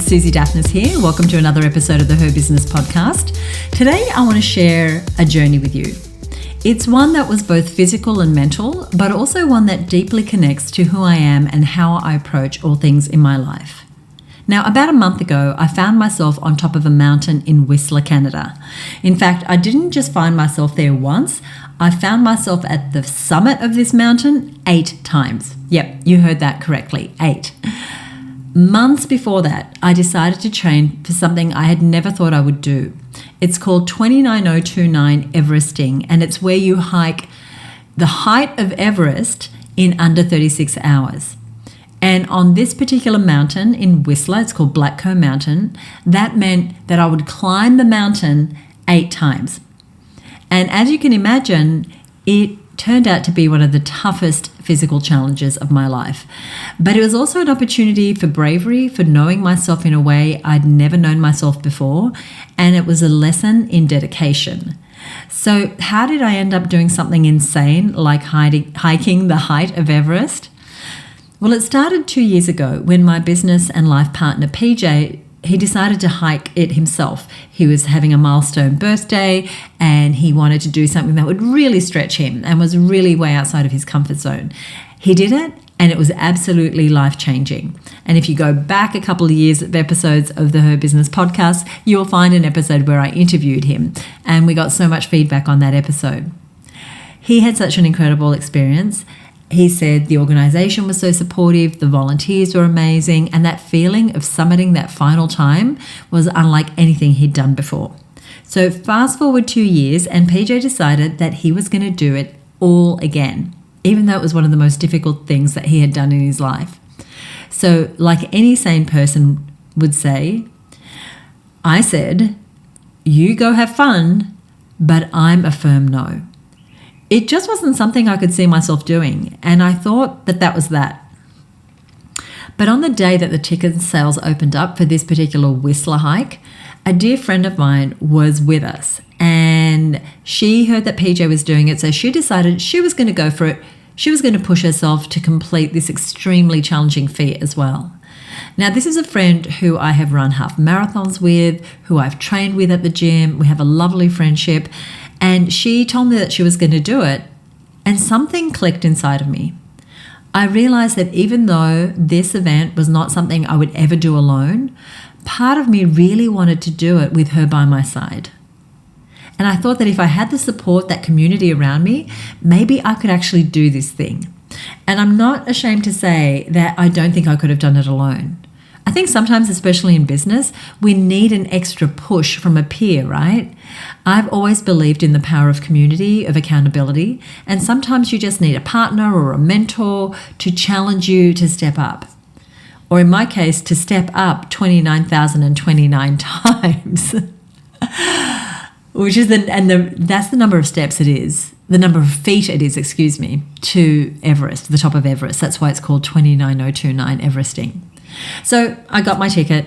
Susie Daphnis here. Welcome to another episode of the Her Business Podcast. Today I want to share a journey with you. It's one that was both physical and mental, but also one that deeply connects to who I am and how I approach all things in my life. Now, about a month ago, I found myself on top of a mountain in Whistler, Canada. In fact, I didn't just find myself there once, I found myself at the summit of this mountain 8 times. Yep, you heard that correctly, 8. Months before that, I decided to train for something I had never thought I would do. It's called 29029 Everesting, and it's where you hike the height of Everest in under 36 hours. And on this particular mountain in Whistler, it's called Blackcomb Mountain, that meant that I would climb the mountain 8 times. And as you can imagine, it turned out to be one of the toughest physical challenges of my life. But it was also an opportunity for bravery, for knowing myself in a way I'd never known myself before, and it was a lesson in dedication. So how did I end up doing something insane like hiking the height of Everest? Well, it started 2 years ago when my business and life partner, PJ, he decided to hike it himself. He was having a milestone birthday and he wanted to do something that would really stretch him and was really way outside of his comfort zone. He did it and it was absolutely life-changing. And if you go back a couple of years of episodes of the Her Business Podcast, you will find an episode where I interviewed him and we got so much feedback on that episode. He had such an incredible experience. He said the organisation was so supportive, the volunteers were amazing, and that feeling of summiting that final time was unlike anything he'd done before. So fast forward 2 years and PJ decided that he was going to do it all again, even though it was one of the most difficult things that he had done in his life. So like any sane person would say, I said, you go have fun, but I'm a firm no. It just wasn't something I could see myself doing, and I thought that that was that. But on the day that the ticket sales opened up for this particular Whistler hike, a dear friend of mine was with us, and she heard that PJ was doing it, so she decided she was going to go for it. She was going to push herself to complete this extremely challenging feat as well. Now, this is a friend who I have run half marathons with, who I've trained with at the gym. We have a lovely friendship. And she told me that she was going to do it, and something clicked inside of me. I realized that even though this event was not something I would ever do alone, part of me really wanted to do it with her by my side. And I thought that if I had the support, that community around me, maybe I could actually do this thing. And I'm not ashamed to say that I don't think I could have done it alone. I think sometimes, especially in business, we need an extra push from a peer, right? I've always believed in the power of community, of accountability, and sometimes you just need a partner or a mentor to challenge you to step up. Or in my case, to step up 29,029 times, which is that's the number of steps it is, the number of feet it is, to Everest, the top of Everest. That's why it's called 29029 Everesting. So I got my ticket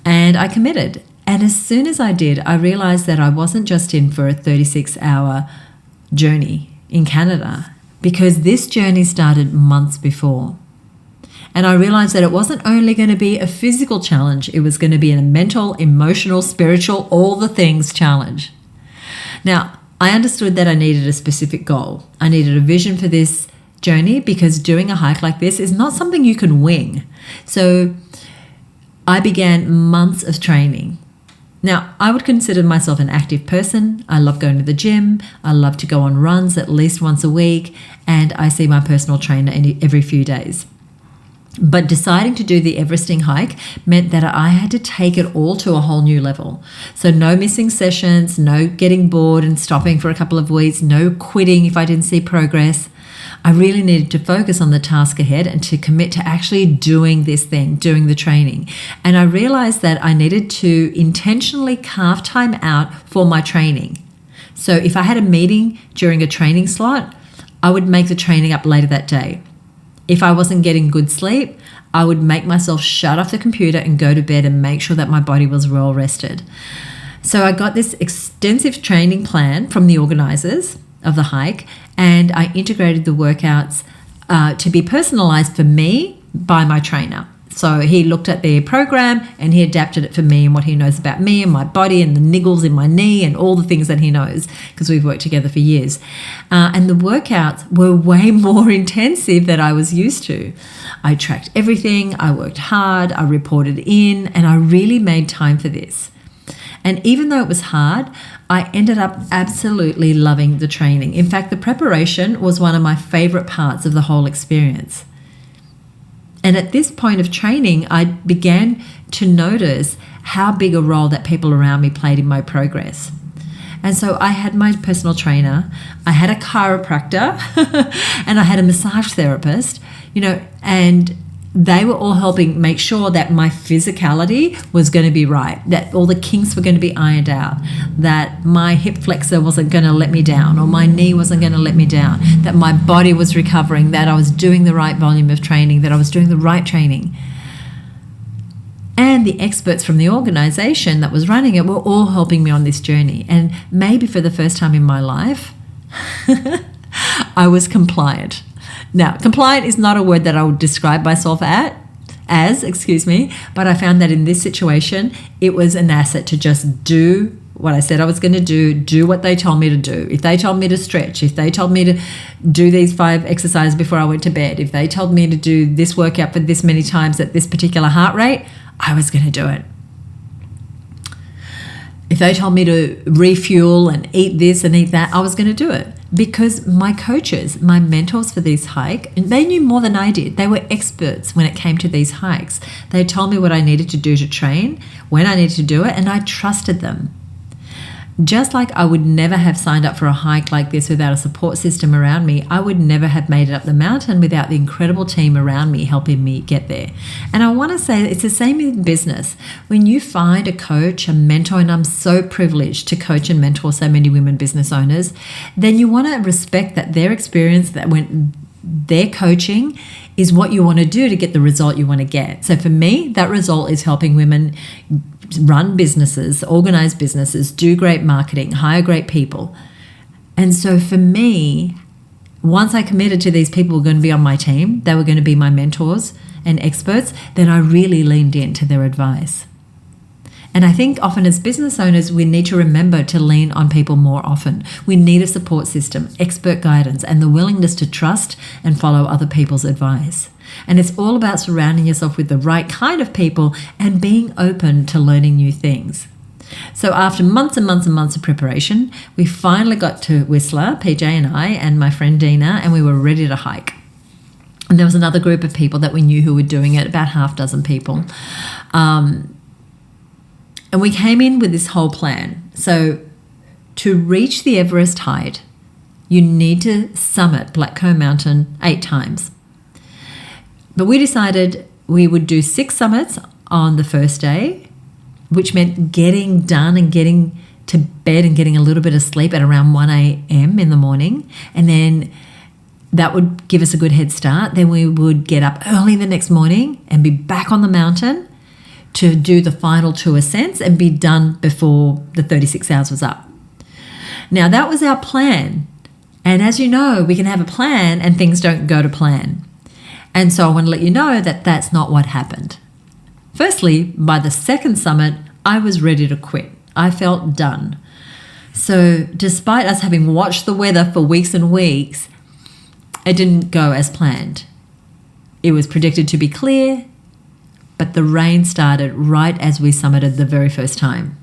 and I committed. And as soon as I did, I realized that I wasn't just in for a 36-hour journey in Canada, because this journey started months before. And I realized that it wasn't only going to be a physical challenge, it was going to be a mental, emotional, spiritual, all the things challenge. Now, I understood that I needed a specific goal. I needed a vision for this journey, because doing a hike like this is not something you can wing. So I began months of training. Now, I would consider myself an active person. I love going to the gym. I love to go on runs at least once a week, and I see my personal trainer every few days. But deciding to do the Everesting hike meant that I had to take it all to a whole new level. So no missing sessions, no getting bored and stopping for a couple of weeks, no quitting if I didn't see progress. I really needed to focus on the task ahead and to commit to actually doing this thing, doing the training. And I realized that I needed to intentionally carve time out for my training. So if I had a meeting during a training slot, I would make the training up later that day. If I wasn't getting good sleep, I would make myself shut off the computer and go to bed and make sure that my body was well rested. So I got this extensive training plan from the organizers of the hike, and I integrated the workouts to be personalized for me by my trainer. So he looked at their program and he adapted it for me and what he knows about me and my body and the niggles in my knee and all the things that he knows, because we've worked together for years. And the workouts were way more intensive than I was used to. I tracked everything, I worked hard, I reported in, and I really made time for this. And even though it was hard, I ended up absolutely loving the training. In fact, the preparation was one of my favorite parts of the whole experience. And at this point of training, I began to notice how big a role that people around me played in my progress. And so I had my personal trainer, I had a chiropractor, and I had a massage therapist, and they were all helping make sure that my physicality was going to be right, that all the kinks were going to be ironed out, that my hip flexor wasn't going to let me down, or my knee wasn't going to let me down, that my body was recovering, that I was doing the right volume of training, that I was doing the right training. And the experts from the organization that was running it were all helping me on this journey. And maybe for the first time in my life, I was compliant. Now, compliant is not a word that I would describe myself as, but I found that in this situation, it was an asset to just do what I said I was going to do what they told me to do. If they told me to stretch, if they told me to do these 5 exercises before I went to bed, if they told me to do this workout for this many times at this particular heart rate, I was going to do it. If they told me to refuel and eat this and eat that, I was going to do it. Because my coaches, my mentors for this hike, they knew more than I did. They were experts when it came to these hikes. They told me what I needed to do to train, when I needed to do it, and I trusted them. Just like I would never have signed up for a hike like this without a support system around me, I would never have made it up the mountain without the incredible team around me helping me get there. And I want to say it's the same in business. When you find a coach, a mentor, and I'm so privileged to coach and mentor so many women business owners, then you want to respect that their experience, that when their coaching is what you want to do to get the result you want to get. So for me, that result is helping women run businesses, organize businesses, do great marketing, hire great people. And so for me, once I committed to these people were going to be on my team, they were going to be my mentors and experts, then I really leaned into their advice. And I think often as business owners, we need to remember to lean on people more often. We need a support system, expert guidance, and the willingness to trust and follow other people's advice. And it's all about surrounding yourself with the right kind of people and being open to learning new things. So after months and months and months of preparation, we finally got to Whistler, PJ and I, and my friend Dina, and we were ready to hike. And there was another group of people that we knew who were doing it, about 6 people. And we came in with this whole plan. So to reach the Everest height, you need to summit Blackcomb Mountain 8 times. But we decided we would do 6 summits on the first day, which meant getting done and getting to bed and getting a little bit of sleep at around 1 a.m. in the morning. And then that would give us a good head start. Then we would get up early the next morning and be back on the mountain to do the final 2 ascents and be done before the 36 hours was up. Now, that was our plan. And as you know, we can have a plan and things don't go to plan. And so I want to let you know that that's not what happened. Firstly, by the 2nd summit, I was ready to quit. I felt done. So despite us having watched the weather for weeks and weeks, it didn't go as planned. It was predicted to be clear, but the rain started right as we summited the very first time.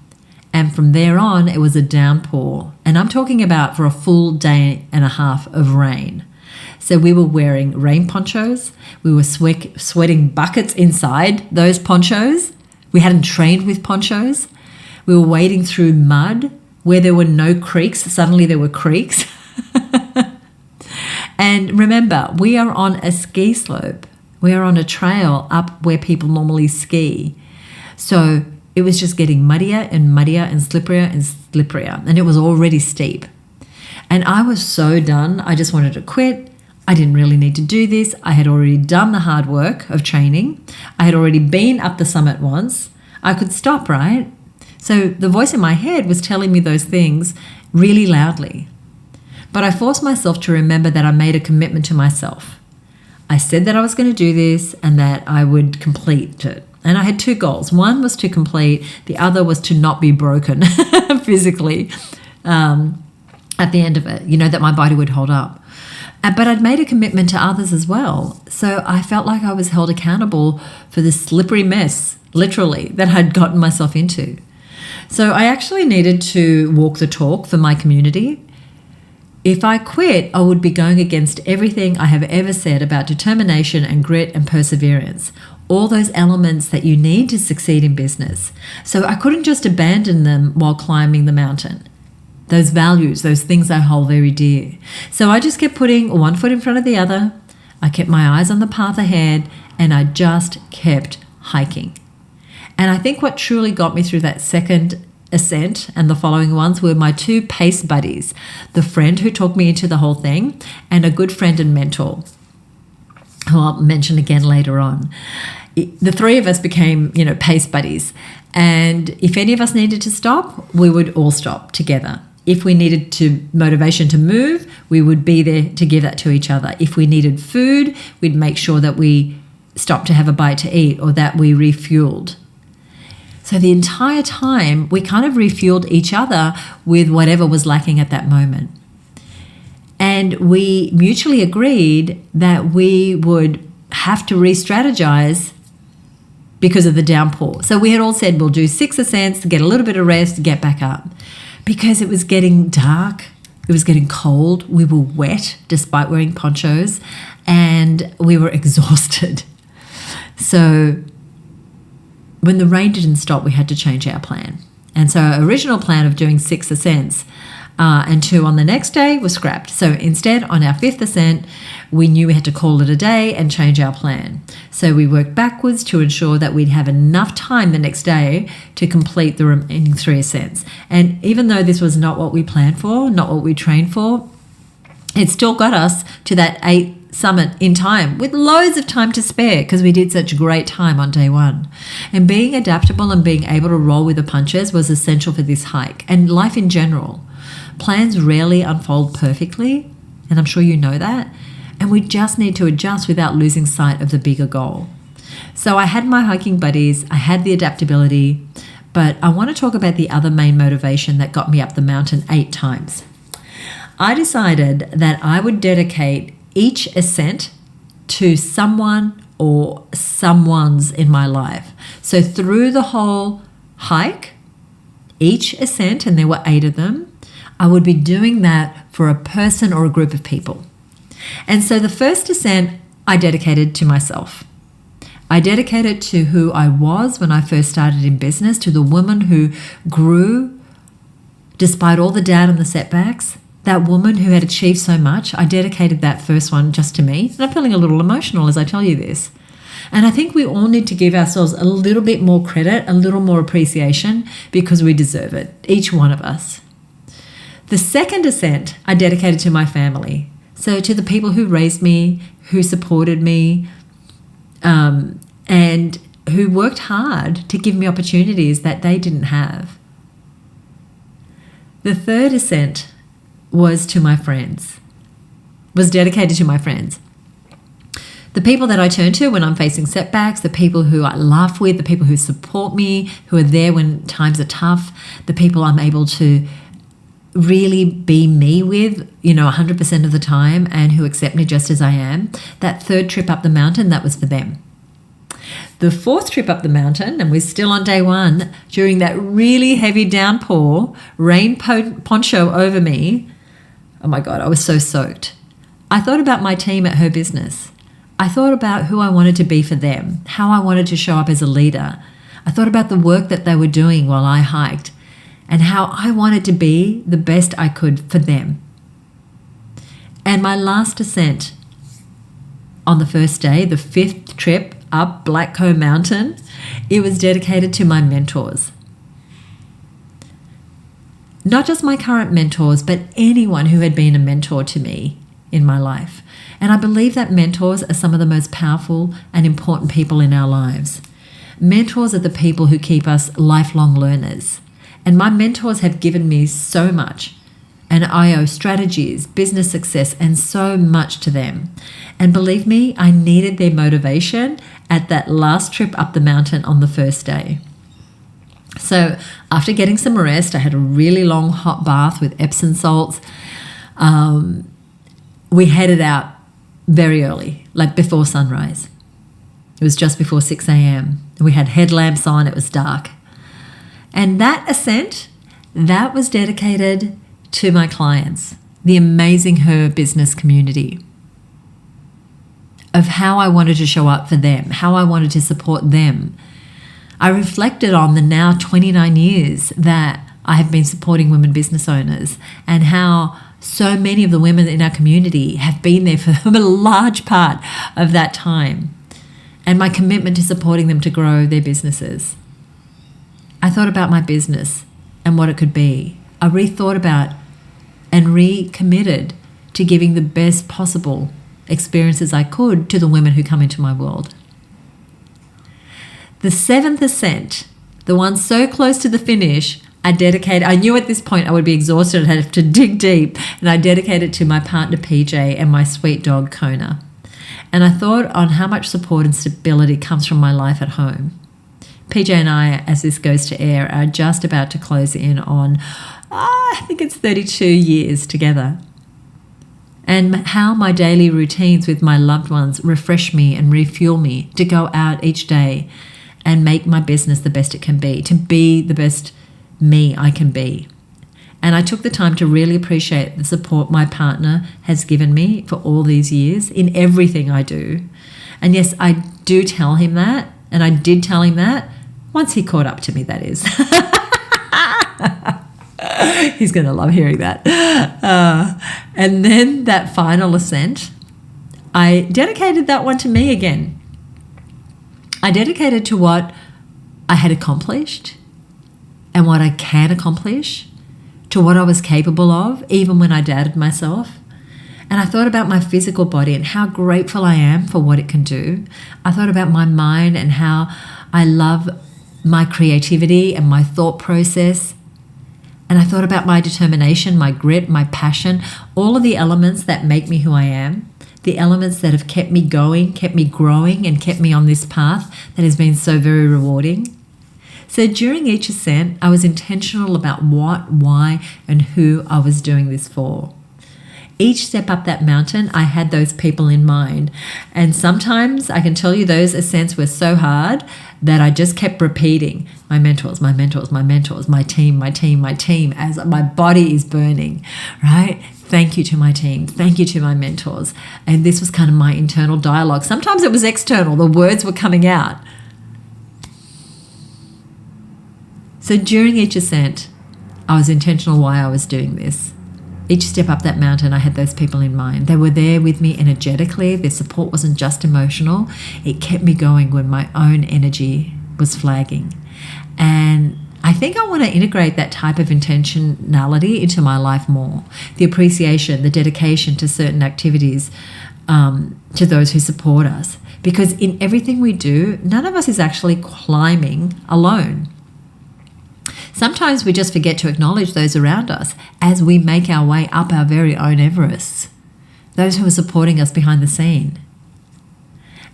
And from there on, it was a downpour. And I'm talking about for a full day and a half of rain. So we were wearing rain ponchos. We were sweating buckets inside those ponchos. We hadn't trained with ponchos. We were wading through mud where there were no creeks. Suddenly there were creeks. And remember, we are on a ski slope. We are on a trail up where people normally ski. So it was just getting muddier and muddier and slipperier and slipperier. And it was already steep. And I was so done. I just wanted to quit. I didn't really need to do this. I had already done the hard work of training. I had already been up the summit once. I could stop, right? So the voice in my head was telling me those things really loudly. But I forced myself to remember that I made a commitment to myself. I said that I was going to do this and that I would complete it. And I had two goals. One was to complete, the other was to not be broken physically at the end of it, that my body would hold up. But I'd made a commitment to others as well. So I felt like I was held accountable for this slippery mess, literally, that I'd gotten myself into. So I actually needed to walk the talk for my community. If I quit, I would be going against everything I have ever said about determination and grit and perseverance, all those elements that you need to succeed in business. So I couldn't just abandon them while climbing the mountain. Those values, those things I hold very dear. So I just kept putting one foot in front of the other. I kept my eyes on the path ahead, and I just kept hiking. And I think what truly got me through that second ascent and the following ones were my two pace buddies, the friend who talked me into the whole thing, and a good friend and mentor, who I'll mention again later on. The three of us became, pace buddies. And if any of us needed to stop, we would all stop together. If we needed motivation to move, we would be there to give that to each other. If we needed food, we'd make sure that we stopped to have a bite to eat or that we refueled. So the entire time, we kind of refueled each other with whatever was lacking at that moment. And we mutually agreed that we would have to re-strategize because of the downpour. So we had all said we'll do 6 ascents to get a little bit of rest, get back up. Because it was getting dark, it was getting cold, we were wet despite wearing ponchos, and we were exhausted. So when the rain didn't stop, we had to change our plan. And so our original plan of doing 6 ascents and 2 on the next day was scrapped. So instead, on our 5th ascent, we knew we had to call it a day and change our plan. So we worked backwards to ensure that we'd have enough time the next day to complete the remaining 3 ascents. And even though this was not what we planned for, not what we trained for, it still got us to that 8th summit in time with loads of time to spare because we did such great time on day 1. And being adaptable and being able to roll with the punches was essential for this hike and life in general. Plans rarely unfold perfectly, and I'm sure you know that, and we just need to adjust without losing sight of the bigger goal. So I had my hiking buddies, I had the adaptability, but I want to talk about the other main motivation that got me up the mountain 8 times. I decided that I would dedicate each ascent to someone or someones in my life. So through the whole hike, each ascent, and there were 8 of them, I would be doing that for a person or a group of people. And so the first ascent I dedicated to myself. I dedicated to who I was when I first started in business, to the woman who grew despite all the doubt and the setbacks, that woman who had achieved so much. I dedicated that first one just to me. And I'm feeling a little emotional as I tell you this. And I think we all need to give ourselves a little bit more credit, a little more appreciation, because we deserve it, each one of us. The second ascent I dedicated to my family. So to the people who raised me, who supported me, and who worked hard to give me opportunities that they didn't have. The third ascent was to my friends, was dedicated to my friends. The people that I turn to when I'm facing setbacks, the people who I laugh with, the people who support me, who are there when times are tough, the people I'm able to really be me with, 100% of the time, and who accept me just as I am. That third trip up the mountain, that was for them. The fourth trip up the mountain, and we're still on day 1, during that really heavy downpour, rain poncho over me. Oh my God, I was so soaked. I thought about my team at Her Business. I thought about who I wanted to be for them, how I wanted to show up as a leader. I thought about the work that they were doing while I hiked, and how I wanted to be the best I could for them. And my last ascent on the first day, the 5th trip up Blackcomb Mountain, it was dedicated to my mentors. Not just my current mentors, but anyone who had been a mentor to me in my life. And I believe that mentors are some of the most powerful and important people in our lives. Mentors are the people who keep us lifelong learners. And my mentors have given me so much and I owe strategies, business success, and so much to them. And believe me, I needed their motivation at that last trip up the mountain on the first day. So after getting some rest, I had a really long hot bath with Epsom salts. We headed out very early, like before sunrise. It was just before 6 a.m. We had headlamps on, it was dark. And that ascent, that was dedicated to my clients, the Amazing Her business community, of how I wanted to show up for them, how I wanted to support them. I reflected on the now 29 years that I have been supporting women business owners and how so many of the women in our community have been there for a large part of that time, and my commitment to supporting them to grow their businesses. I thought about my business and what it could be. I rethought about and recommitted to giving the best possible experiences I could to the women who come into my world. The 7th ascent, the one so close to the finish, I knew at this point I would be exhausted and I'd have to dig deep, and I dedicated to my partner PJ and my sweet dog Kona. And I thought on how much support and stability comes from my life at home. PJ and I, as this goes to air, are just about to close in on, I think it's 32 years together. And how my daily routines with my loved ones refresh me and refuel me to go out each day and make my business the best it can be, to be the best me I can be. And I took the time to really appreciate the support my partner has given me for all these years in everything I do. And yes, I do tell him that, and I did tell him that once he caught up to me, that is. He's going to love hearing that. And then that final ascent, I dedicated that one to me again. I dedicated to what I had accomplished and what I can accomplish, to what I was capable of, even when I doubted myself. And I thought about my physical body and how grateful I am for what it can do. I thought about my mind and how I love my creativity and my thought process. And I thought about my determination, my grit, my passion, all of the elements that make me who I am, the elements that have kept me going, kept me growing, and kept me on this path that has been so very rewarding. So during each ascent, I was intentional about what, why, and who I was doing this for. Each step up that mountain, I had those people in mind. And sometimes I can tell you those ascents were so hard that I just kept repeating my mentors, my mentors, my mentors, my team, my team, my team, as my body is burning, right? Thank you to my team. Thank you to my mentors. And this was kind of my internal dialogue. Sometimes it was external. The words were coming out. So during each ascent, I was intentional why I was doing this. Each step up that mountain, I had those people in mind. They were there with me energetically. Their support wasn't just emotional. It kept me going when my own energy was flagging. And I think I want to integrate that type of intentionality into my life more. The appreciation, the dedication to certain activities, to those who support us. Because in everything we do, none of us is actually climbing alone. Sometimes we just forget to acknowledge those around us as we make our way up our very own Everests, those who are supporting us behind the scene.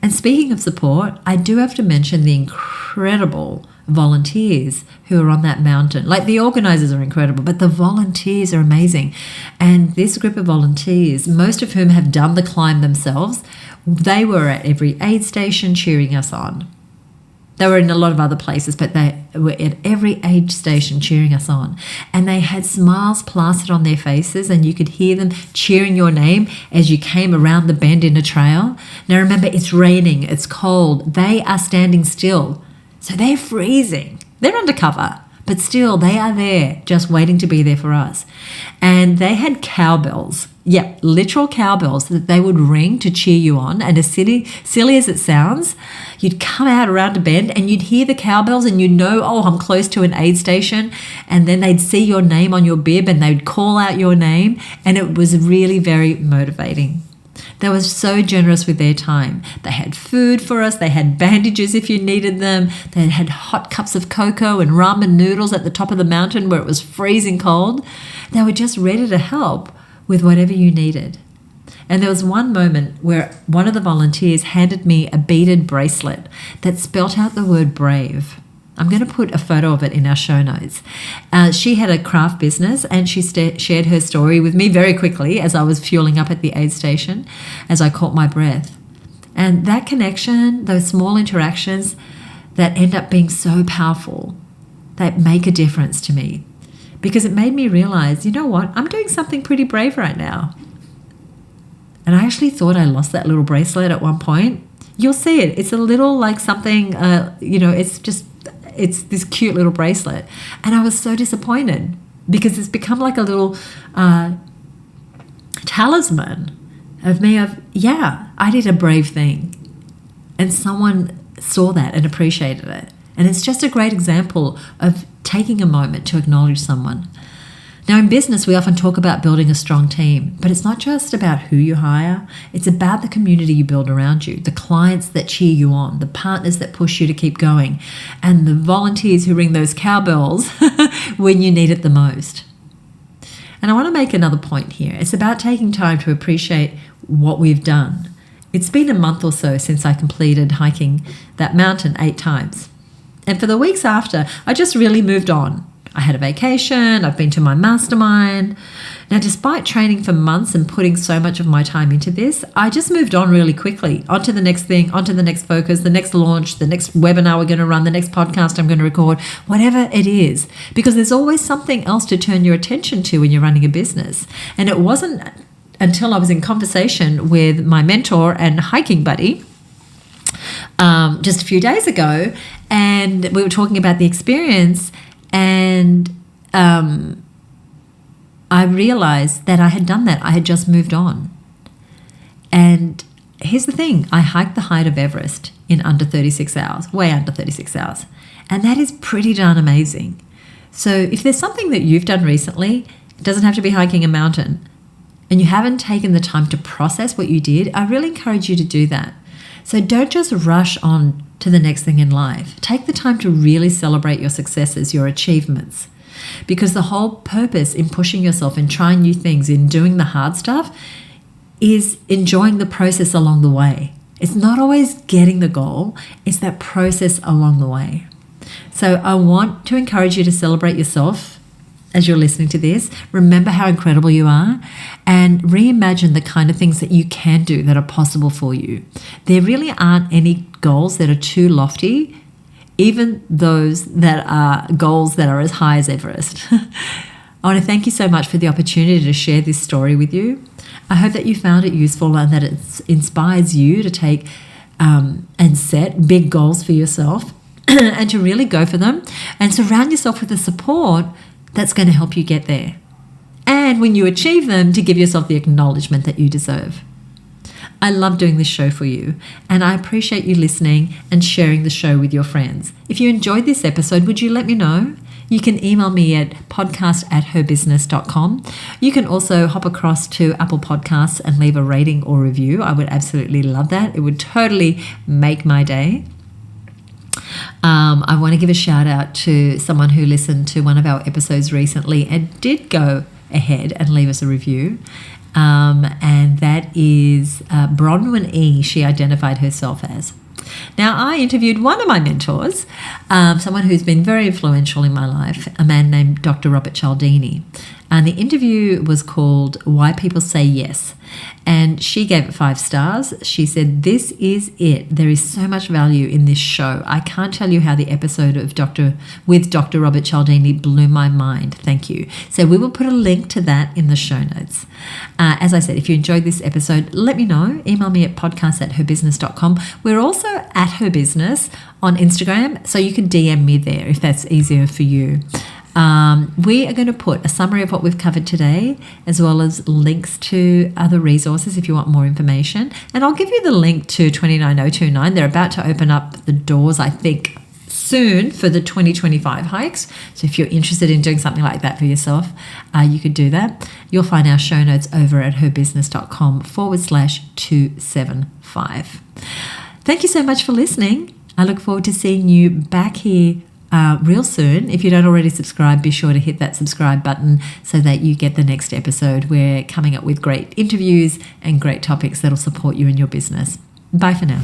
And speaking of support, I do have to mention the incredible volunteers who are on that mountain. Like, the organizers are incredible, but the volunteers are amazing. And this group of volunteers, most of whom have done the climb themselves, they were at every aid station cheering us on. They were in a lot of other places, but they were at every aid station cheering us on. And they had smiles plastered on their faces, and you could hear them cheering your name as you came around the bend in a trail. Now remember, it's raining, it's cold. They are standing still. So they're freezing. They're undercover, but still they are there, just waiting to be there for us. And they had cowbells. Yeah, literal cowbells that they would ring to cheer you on. And as silly as it sounds, you'd come out around a bend and you'd hear the cowbells and you'd know, oh, I'm close to an aid station. And then they'd see your name on your bib and they'd call out your name. And it was really very motivating. They were so generous with their time. They had food for us. They had bandages if you needed them. They had hot cups of cocoa and ramen noodles at the top of the mountain where it was freezing cold. They were just ready to help with whatever you needed. And there was one moment where one of the volunteers handed me a beaded bracelet that spelt out the word brave. I'm going to put a photo of it in our show notes. She had a craft business, and she shared her story with me very quickly as I was fueling up at the aid station, as I caught my breath. And that connection, those small interactions that end up being so powerful, that make a difference to me, because it made me realize, you know what, I'm doing something pretty brave right now. And I actually thought I lost that little bracelet at one point. You'll see it. It's a little like something, it's this cute little bracelet. And I was so disappointed because it's become like a little talisman of me I did a brave thing. And someone saw that and appreciated it. And it's just a great example of taking a moment to acknowledge someone. Now, in business, we often talk about building a strong team, but it's not just about who you hire. It's about the community you build around you, the clients that cheer you on, the partners that push you to keep going, and the volunteers who ring those cowbells when you need it the most. And I want to make another point here. It's about taking time to appreciate what we've done. It's been a month or so since I completed hiking that mountain 8 times. And for the weeks after, I just really moved on. I had a vacation, I've been to my mastermind. Now, despite training for months and putting so much of my time into this, I just moved on really quickly, onto the next thing, onto the next focus, the next launch, the next webinar we're going to run, the next podcast I'm going to record, whatever it is, because there's always something else to turn your attention to when you're running a business. And it wasn't until I was in conversation with my mentor and hiking buddy just a few days ago, and we were talking about the experience. And I realized that I had done that. I had just moved on. And here's the thing. I hiked the height of Everest in under 36 hours, way under 36 hours. And that is pretty darn amazing. So if there's something that you've done recently, it doesn't have to be hiking a mountain, and you haven't taken the time to process what you did, I really encourage you to do that. So don't just rush on to the next thing in life. Take the time to really celebrate your successes, your achievements, because the whole purpose in pushing yourself and trying new things, in doing the hard stuff, is enjoying the process along the way. It's not always getting the goal, it's that process along the way. So I want to encourage you to celebrate yourself as you're listening to this. Remember how incredible you are, and reimagine the kind of things that you can do that are possible for you. There really aren't any goals that are too lofty, even those that are goals that are as high as Everest. I want to thank you so much for the opportunity to share this story with you. I hope that you found it useful and that it inspires you to take and set big goals for yourself and to really go for them, and surround yourself with the support that's going to help you get there. And when you achieve them, to give yourself the acknowledgement that you deserve. I love doing this show for you, and I appreciate you listening and sharing the show with your friends. If you enjoyed this episode, would you let me know? You can email me at podcast@herbusiness.com. You can also hop across to Apple Podcasts and leave a rating or review. I would absolutely love that. It would totally make my day. I want to give a shout out to someone who listened to one of our episodes recently and did go ahead and leave us a review. And that is Bronwyn E. She identified herself as. Now, I interviewed one of my mentors, someone who's been very influential in my life, a man named Dr. Robert Cialdini. And the interview was called Why People Say Yes. And she gave it 5 stars. She said, "This is it. There is so much value in this show. I can't tell you how the episode with Dr. Robert Cialdini blew my mind. Thank you." So we will put a link to that in the show notes. As I said, if you enjoyed this episode, let me know. Email me at podcast@herbusiness.com. We're also at Her Business on Instagram, so you can DM me there if that's easier for you. We are going to put a summary of what we've covered today, as well as links to other resources if you want more information. And I'll give you the link to 29029. They're about to open up the doors, I think, soon for the 2025 hikes. So if you're interested in doing something like that for yourself, you could do that. You'll find our show notes over at herbusiness.com/275. Thank you so much for listening. I look forward to seeing you back here real soon. If you don't already subscribe, be sure to hit that subscribe button so that you get the next episode. We're coming up with great interviews and great topics that'll support you in your business. Bye for now.